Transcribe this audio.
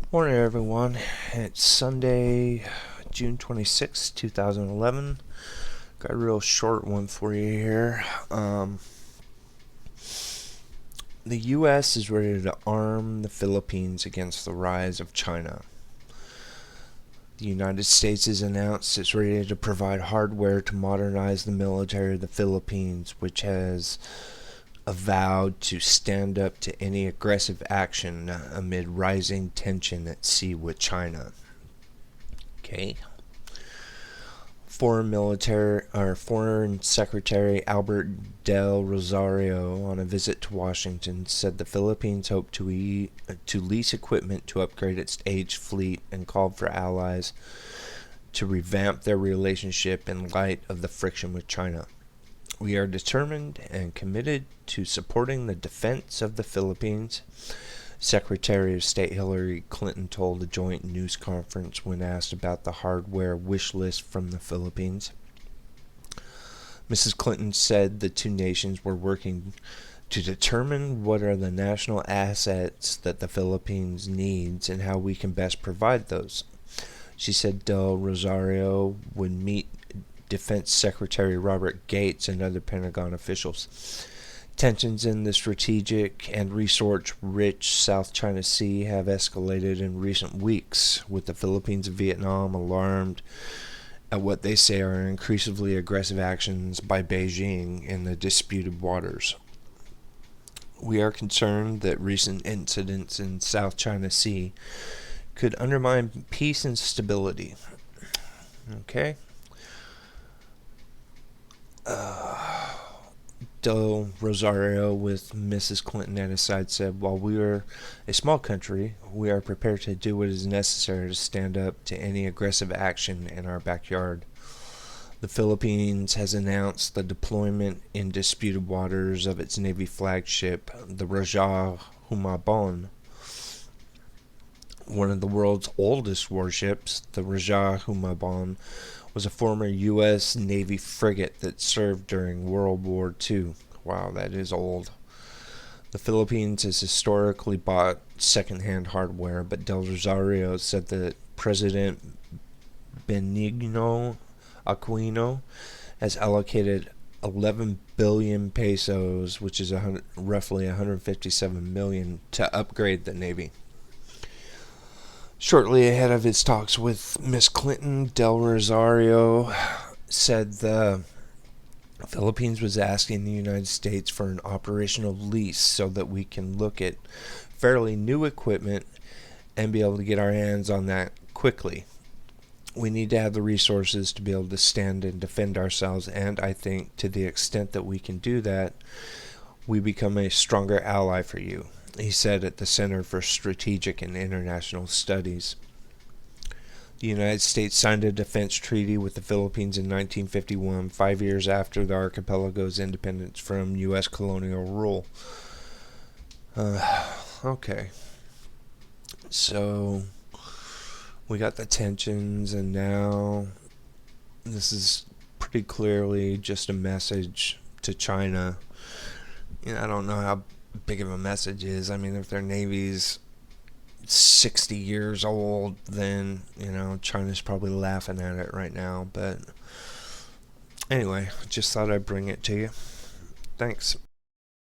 Morning, everyone. It's Sunday, June 26th, 2011. Got a real short one for you here. The U.S. is ready to arm the Philippines against the rise of China. The United States has announced it's ready to provide hardware to modernize the military of the Philippines, which has vowed to stand up to any aggressive action amid rising tension at sea with China. Okay. Foreign Secretary Albert Del Rosario, on a visit to Washington, said the Philippines hoped to lease equipment to upgrade its aged fleet and called for allies to revamp their relationship in light of the friction with China. We are determined and committed to supporting the defense of the Philippines, Secretary of State Hillary Clinton told a joint news conference when asked about the hardware wish list from the Philippines. Mrs. Clinton said the two nations were working to determine what are the national assets that the Philippines needs and how we can best provide those. She said Del Rosario would meet Defense Secretary Robert Gates and other Pentagon officials. Tensions in the strategic and resource-rich South China Sea have escalated in recent weeks, with the Philippines and Vietnam alarmed at what they say are increasingly aggressive actions by Beijing in the disputed waters. We are concerned that recent incidents in South China Sea could undermine peace and stability. Okay? Del Rosario, with Mrs. Clinton at his side, said, "While we are a small country, we are prepared to do what is necessary to stand up to any aggressive action in our backyard." The Philippines has announced the deployment in disputed waters of its Navy flagship, the Raja Humabon. One of the world's oldest warships, the Raja Humabon, was a former U.S. Navy frigate that served during World War II. Wow, that is old. The Philippines has historically bought second-hand hardware, but Del Rosario said that President Benigno Aquino has allocated 11 billion pesos, which is roughly 157 million, to upgrade the Navy. Shortly ahead of his talks with Miss Clinton, Del Rosario said the Philippines was asking the United States for an operational lease so that we can look at fairly new equipment and be able to get our hands on that quickly. We need to have the resources to be able to stand and defend ourselves, and I think to the extent that we can do that, we become a stronger ally for you, he said at the Center for Strategic and International Studies. The United States signed a defense treaty with the Philippines in 1951, 5 years after the archipelago's independence from U.S. colonial rule. Okay. So, we got the tensions, and now this is pretty clearly just a message to China. I don't know how big of a message is. I mean, if their Navy's 60 years old, then, China's probably laughing at it right now. But anyway, just thought I'd bring it to you. Thanks.